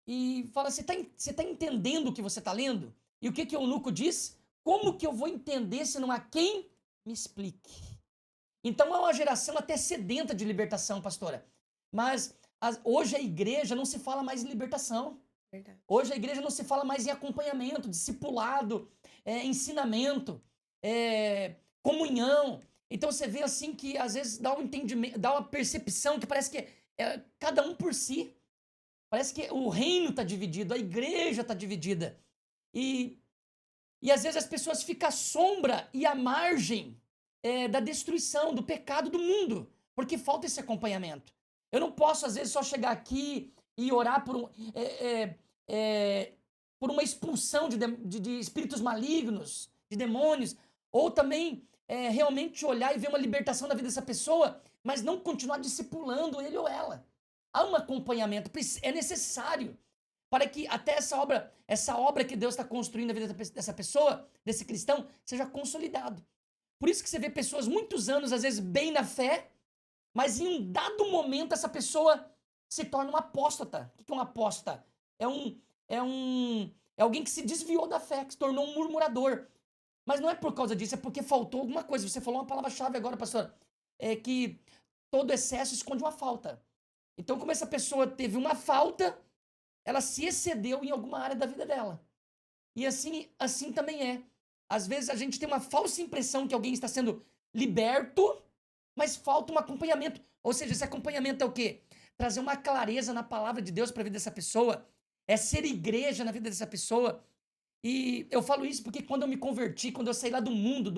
e fala, você tá entendendo o que você está lendo? E o que o eunuco diz? Como que eu vou entender se não há quem me explique? Então é uma geração até sedenta de libertação, pastora. Mas hoje a igreja não se fala mais em libertação. Verdade. Hoje a igreja não se fala mais em acompanhamento, discipulado, ensinamento, comunhão. Então você vê assim que às vezes dá um entendimento, dá uma percepção que parece que é cada um por si. Parece que o reino está dividido, a igreja está dividida. E às vezes as pessoas ficam à sombra e à margem da destruição, do pecado do mundo, porque falta esse acompanhamento. Eu não posso, às vezes, só chegar aqui e orar por uma expulsão de espíritos malignos, de demônios, ou também realmente olhar e ver uma libertação da vida dessa pessoa, mas não continuar discipulando ele ou ela. Há um acompanhamento, é necessário para que até essa obra que Deus está construindo na vida dessa pessoa, desse cristão, seja consolidado. Por isso que você vê pessoas muitos anos, às vezes, bem na fé, mas em um dado momento essa pessoa se torna um apóstata. O que é um apóstata? É alguém que se desviou da fé, que se tornou um murmurador. Mas não é por causa disso, é porque faltou alguma coisa. Você falou uma palavra-chave agora, pastor, que todo excesso esconde uma falta. Então, como essa pessoa teve uma falta, ela se excedeu em alguma área da vida dela. E assim também é. Às vezes a gente tem uma falsa impressão que alguém está sendo liberto, mas falta um acompanhamento. Ou seja, esse acompanhamento é o quê? Trazer uma clareza na palavra de Deus para a vida dessa pessoa. É ser igreja na vida dessa pessoa. E eu falo isso porque quando eu me converti, quando eu saí lá do mundo,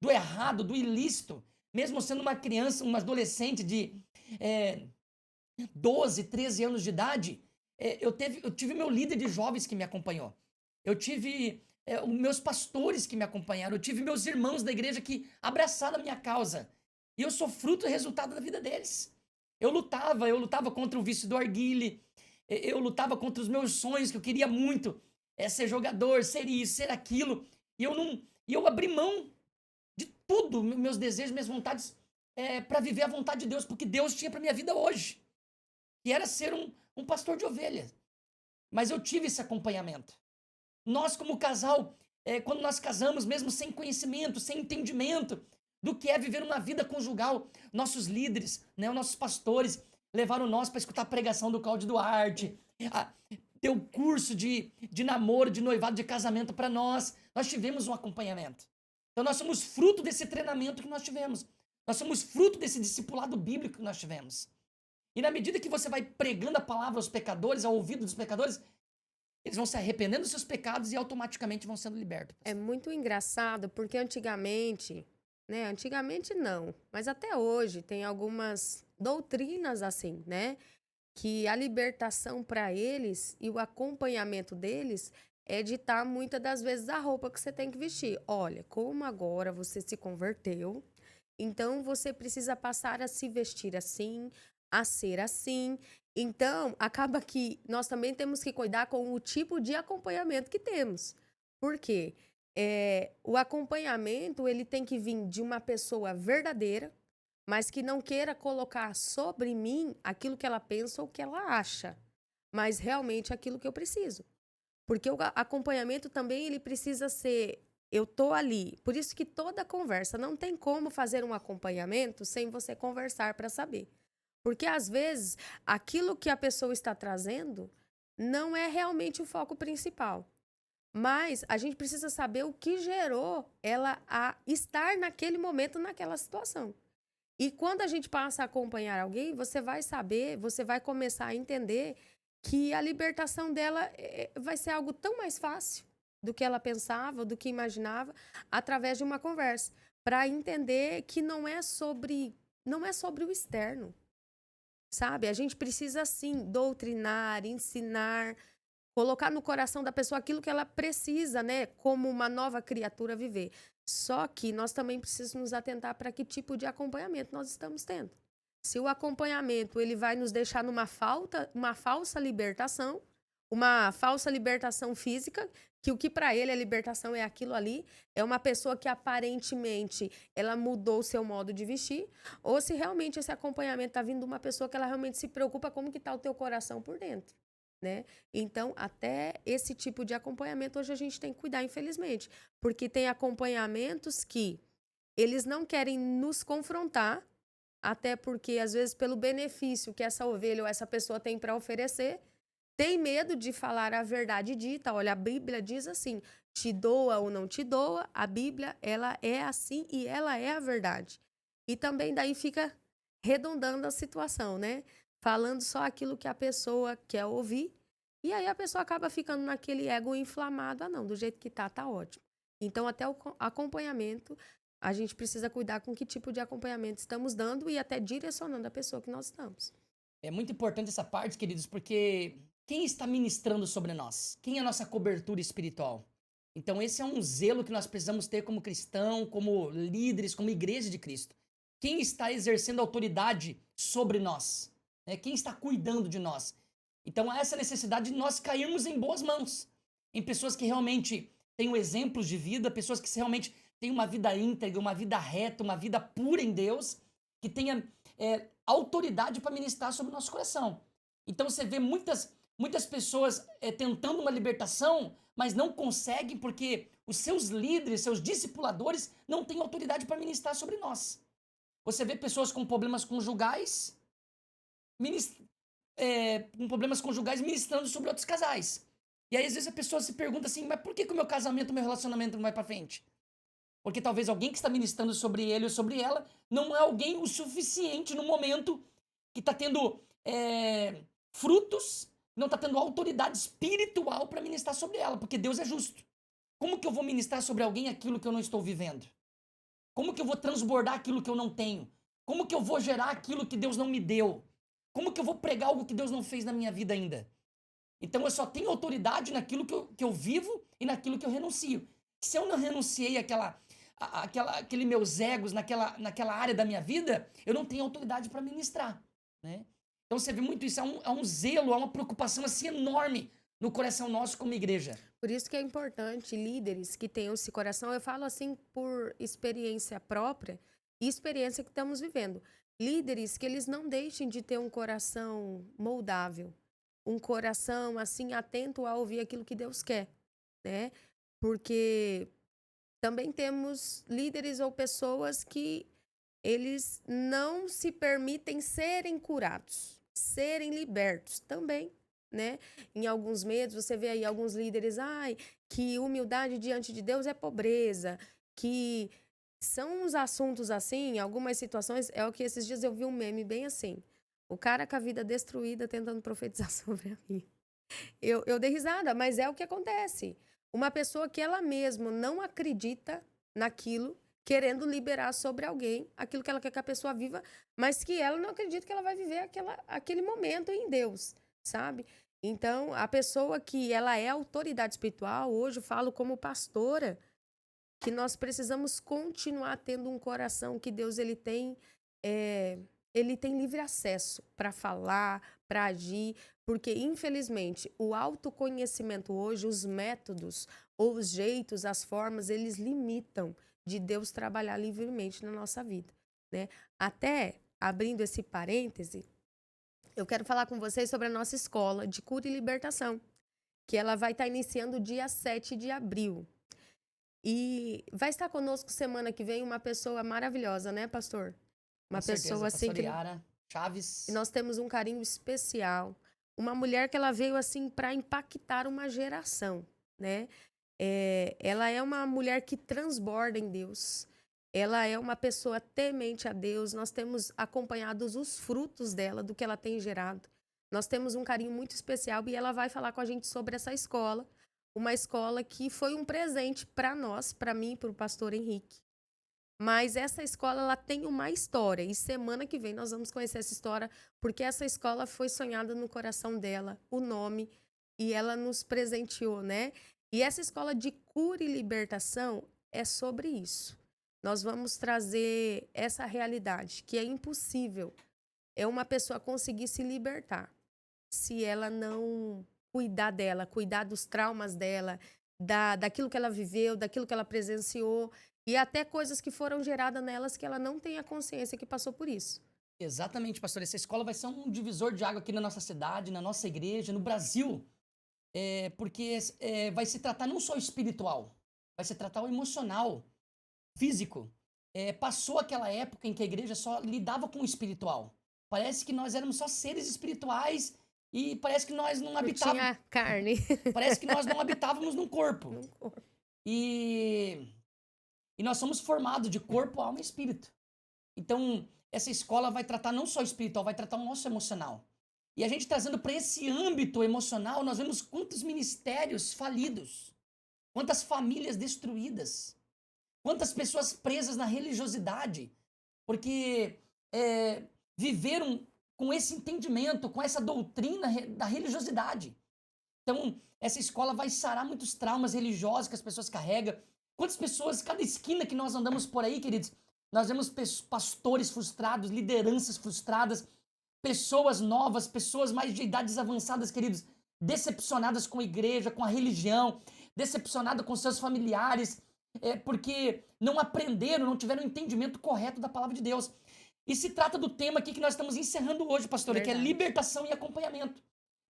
do errado, do ilícito, mesmo sendo uma criança, uma adolescente de 12, 13 anos de idade, eu tive meu líder de jovens que me acompanhou. Eu tive os meus pastores que me acompanharam. Eu tive meus irmãos da igreja que abraçaram a minha causa. E eu sou fruto e resultado da vida deles. Eu lutava contra o vício do arguile. Eu lutava contra os meus sonhos, que eu queria muito. Ser jogador, ser isso, ser aquilo. E eu abri mão de tudo, meus desejos, minhas vontades, para viver a vontade de Deus, porque Deus tinha para minha vida hoje. Que era ser um pastor de ovelhas. Mas eu tive esse acompanhamento. Nós, como casal, quando nós casamos, mesmo sem conhecimento, sem entendimento do que é viver uma vida conjugal, nossos líderes, né, nossos pastores, levaram nós para escutar a pregação do Cláudio Duarte, deu curso de namoro, de noivado, de casamento para nós. Nós tivemos um acompanhamento. Então nós somos fruto desse treinamento que nós tivemos. Nós somos fruto desse discipulado bíblico que nós tivemos. E na medida que você vai pregando a palavra aos pecadores, ao ouvido dos pecadores, eles vão se arrependendo dos seus pecados e automaticamente vão sendo libertos. É muito engraçado, porque antigamente, né? Antigamente não, mas até hoje tem algumas doutrinas assim, né? Que a libertação para eles e o acompanhamento deles é ditar muitas das vezes a roupa que você tem que vestir. Olha, como agora você se converteu, então você precisa passar a se vestir assim, a ser assim. Então, acaba que nós também temos que cuidar com o tipo de acompanhamento que temos. Por quê? O acompanhamento, ele tem que vir de uma pessoa verdadeira, mas que não queira colocar sobre mim aquilo que ela pensa ou que ela acha, mas realmente aquilo que eu preciso. Porque o acompanhamento também, ele precisa ser, eu tô ali. Por isso que toda conversa, não tem como fazer um acompanhamento sem você conversar para saber. Porque, às vezes, aquilo que a pessoa está trazendo não é realmente o foco principal. Mas a gente precisa saber o que gerou ela a estar naquele momento, naquela situação. E quando a gente passa a acompanhar alguém, você vai saber, você vai começar a entender que a libertação dela vai ser algo tão mais fácil do que ela pensava, do que imaginava, através de uma conversa. Para entender que não é sobre o externo. Sabe? A gente precisa, sim, doutrinar, ensinar, colocar no coração da pessoa aquilo que ela precisa, né? Como uma nova criatura viver. Só que nós também precisamos nos atentar para que tipo de acompanhamento nós estamos tendo. Se o acompanhamento ele vai nos deixar uma falsa libertação, uma falsa libertação física, que o que para ele é libertação é aquilo ali, é uma pessoa que aparentemente ela mudou o seu modo de vestir, ou se realmente esse acompanhamento está vindo de uma pessoa que ela realmente se preocupa como que está o teu coração por dentro, né? Então, até esse tipo de acompanhamento hoje a gente tem que cuidar, infelizmente, porque tem acompanhamentos que eles não querem nos confrontar, até porque às vezes pelo benefício que essa ovelha ou essa pessoa tem para oferecer, tem medo de falar a verdade dita. Olha, a Bíblia diz assim, te doa ou não te doa, a Bíblia, ela é assim e ela é a verdade. E também daí fica redondando a situação, né? Falando só aquilo que a pessoa quer ouvir, e aí a pessoa acaba ficando naquele ego inflamado. Ah, não, do jeito que tá ótimo. Então, até o acompanhamento, a gente precisa cuidar com que tipo de acompanhamento estamos dando e até direcionando a pessoa que nós estamos. É muito importante essa parte, queridos, porque quem está ministrando sobre nós? Quem é a nossa cobertura espiritual? Então esse é um zelo que nós precisamos ter como cristão, como líderes, como igreja de Cristo. Quem está exercendo autoridade sobre nós? Quem está cuidando de nós? Então há essa necessidade de nós cairmos em boas mãos. Em pessoas que realmente tenham exemplos de vida, pessoas que realmente têm uma vida íntegra, uma vida reta, uma vida pura em Deus, que tenha autoridade para ministrar sobre o nosso coração. Então você vê muitas pessoas tentando uma libertação, mas não conseguem porque os seus líderes, seus discipuladores não têm autoridade para ministrar sobre nós. Você vê pessoas com problemas conjugais ministrando sobre outros casais. E aí às vezes a pessoa se pergunta assim, mas por que o meu casamento, o meu relacionamento não vai para frente? Porque talvez alguém que está ministrando sobre ele ou sobre ela não é alguém o suficiente no momento que está tendo frutos, não está tendo autoridade espiritual para ministrar sobre ela, porque Deus é justo. Como que eu vou ministrar sobre alguém aquilo que eu não estou vivendo? Como que eu vou transbordar aquilo que eu não tenho? Como que eu vou gerar aquilo que Deus não me deu? Como que eu vou pregar algo que Deus não fez na minha vida ainda? Então eu só tenho autoridade naquilo que eu vivo e naquilo que eu renuncio. Se eu não renunciei aquele meus egos naquela área da minha vida, eu não tenho autoridade para ministrar, né? Então você vê muito isso, há um zelo, há uma preocupação assim enorme no coração nosso como igreja. Por isso que é importante líderes que tenham esse coração, eu falo assim por experiência própria e experiência que estamos vivendo. Líderes que eles não deixem de ter um coração moldável, um coração assim atento a ouvir aquilo que Deus quer, né? Porque também temos líderes ou pessoas que eles não se permitem serem curados. serem libertos também, né? Em alguns medos, você vê aí alguns líderes, que humildade diante de Deus é pobreza, que são uns assuntos assim, em algumas situações, é o que esses dias eu vi um meme bem assim, o cara com a vida destruída tentando profetizar sobre a minha. Eu dei risada, mas é o que acontece. Uma pessoa que ela mesma não acredita naquilo, querendo liberar sobre alguém aquilo que ela quer que a pessoa viva, mas que ela não acredita que ela vai viver aquele momento em Deus, sabe? Então, a pessoa que ela é autoridade espiritual, hoje eu falo como pastora, que nós precisamos continuar tendo um coração que Deus ele tem livre acesso para falar, para agir, porque infelizmente o autoconhecimento hoje, os métodos, ou os jeitos, as formas, eles limitam de Deus trabalhar livremente na nossa vida, né? Até abrindo esse parêntese, eu quero falar com vocês sobre a nossa escola de cura e libertação, que ela vai estar iniciando dia 7 de abril. E vai estar conosco semana que vem uma pessoa maravilhosa, né, pastor? Uma Com certeza, pessoa assim pastora que Yara Chaves. nós temos um carinho especial. Uma mulher que ela veio assim para impactar uma geração, né? Ela é uma mulher que transborda em Deus. Ela é uma pessoa temente a Deus. Nós temos acompanhado os frutos dela, do que ela tem gerado. Nós temos um carinho muito especial e ela vai falar com a gente sobre essa escola. Uma escola que foi um presente para nós, para mim e para o pastor Henrique. Mas essa escola ela tem uma história e semana que vem nós vamos conhecer essa história, porque essa escola foi sonhada no coração dela, o nome, e ela nos presenteou, né? E essa escola de cura e libertação é sobre isso. Nós vamos trazer essa realidade, que é impossível uma pessoa conseguir se libertar se ela não cuidar dela, cuidar dos traumas dela, daquilo que ela viveu, daquilo que ela presenciou, e até coisas que foram geradas nelas que ela não tem a consciência que passou por isso. Exatamente, pastor. Essa escola vai ser um divisor de água aqui na nossa cidade, na nossa igreja, no Brasil. Porque vai se tratar não só o espiritual, vai se tratar o emocional, físico. Passou aquela época em que a igreja só lidava com o espiritual. Parece que nós éramos só seres espirituais e parece que nós não habitávamos. Tinha carne. Parece que nós não habitávamos num corpo. Num corpo. E nós somos formados de corpo, alma e espírito. Então, essa escola vai tratar não só o espiritual, vai tratar o nosso emocional. E a gente trazendo para esse âmbito emocional, nós vemos quantos ministérios falidos, quantas famílias destruídas, quantas pessoas presas na religiosidade, porque viveram com esse entendimento, com essa doutrina da religiosidade. Então, essa escola vai sarar muitos traumas religiosos que as pessoas carregam. Quantas pessoas, cada esquina que nós andamos por aí, queridos, nós vemos pastores frustrados, lideranças frustradas, pessoas novas, pessoas mais de idades avançadas, queridos, decepcionadas com a igreja, com a religião, decepcionadas com seus familiares, porque não aprenderam, não tiveram o entendimento correto da palavra de Deus. E se trata do tema aqui que nós estamos encerrando hoje, pastora, que é libertação e acompanhamento.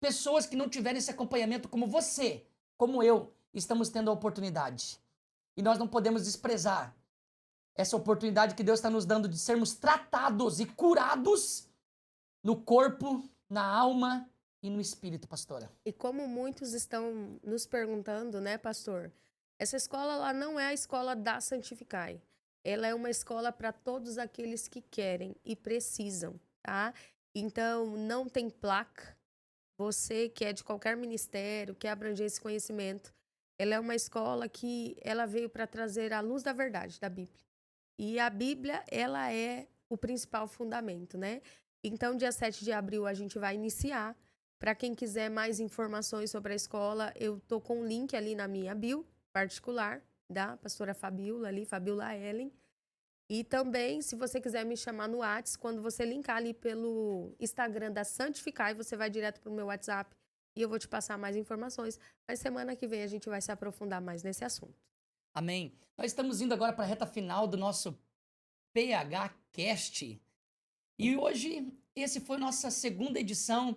Pessoas que não tiveram esse acompanhamento como você, como eu, estamos tendo a oportunidade. E nós não podemos desprezar essa oportunidade que Deus está nos dando de sermos tratados e curados no corpo, na alma e no espírito, pastora. E como muitos estão nos perguntando, né, pastor? Essa escola ela não é a escola da Santificai. Ela é uma escola para todos aqueles que querem e precisam, tá? Então, não tem placa. Você que é de qualquer ministério, quer abranger esse conhecimento, ela é uma escola que ela veio para trazer a luz da verdade da Bíblia. E a Bíblia, ela é o principal fundamento, né? Então, dia 7 de abril, a gente vai iniciar. Para quem quiser mais informações sobre a escola, eu tô com um link ali na minha bio particular, da pastora Fabiola ali, Fabiola Ellen. E também, se você quiser me chamar no WhatsApp, quando você linkar ali pelo Instagram da Santificai, você vai direto pro meu WhatsApp e eu vou te passar mais informações. Mas semana que vem a gente vai se aprofundar mais nesse assunto. Amém. Nós estamos indo agora para a reta final do nosso PH Cast. E hoje, esse foi nossa segunda edição.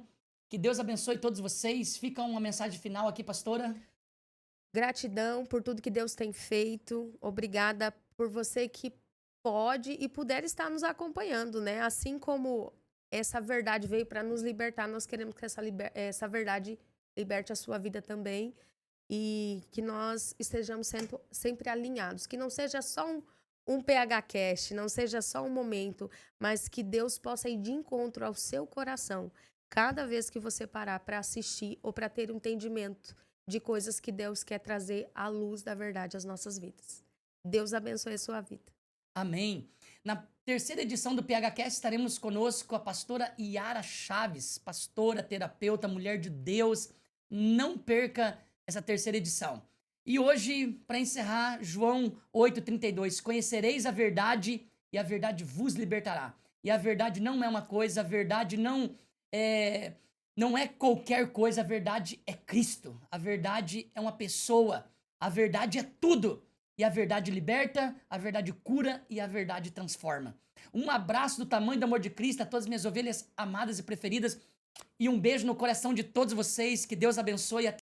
Que Deus abençoe todos vocês. Fica uma mensagem final aqui, pastora. Gratidão por tudo que Deus tem feito. Obrigada por você que pode e puder estar nos acompanhando, né? Assim como essa verdade veio para nos libertar. Nós queremos que essa verdade liberte a sua vida também e que nós estejamos sempre alinhados. Que não seja só um PH Cast, não seja só um momento, mas que Deus possa ir de encontro ao seu coração cada vez que você parar para assistir ou para ter um entendimento de coisas que Deus quer trazer à luz da verdade às nossas vidas. Deus abençoe a sua vida. Amém. Na terceira edição do PHCast estaremos conosco a pastora Yara Chaves, pastora, terapeuta, mulher de Deus. Não perca essa terceira edição. E hoje, para encerrar, João 8,32. Conhecereis a verdade e a verdade vos libertará. E a verdade não é uma coisa, a verdade não é qualquer coisa, a verdade é Cristo. A verdade é uma pessoa. A verdade é tudo. E a verdade liberta, a verdade cura e a verdade transforma. Um abraço do tamanho do amor de Cristo a todas as minhas ovelhas amadas e preferidas. E um beijo no coração de todos vocês. Que Deus abençoe.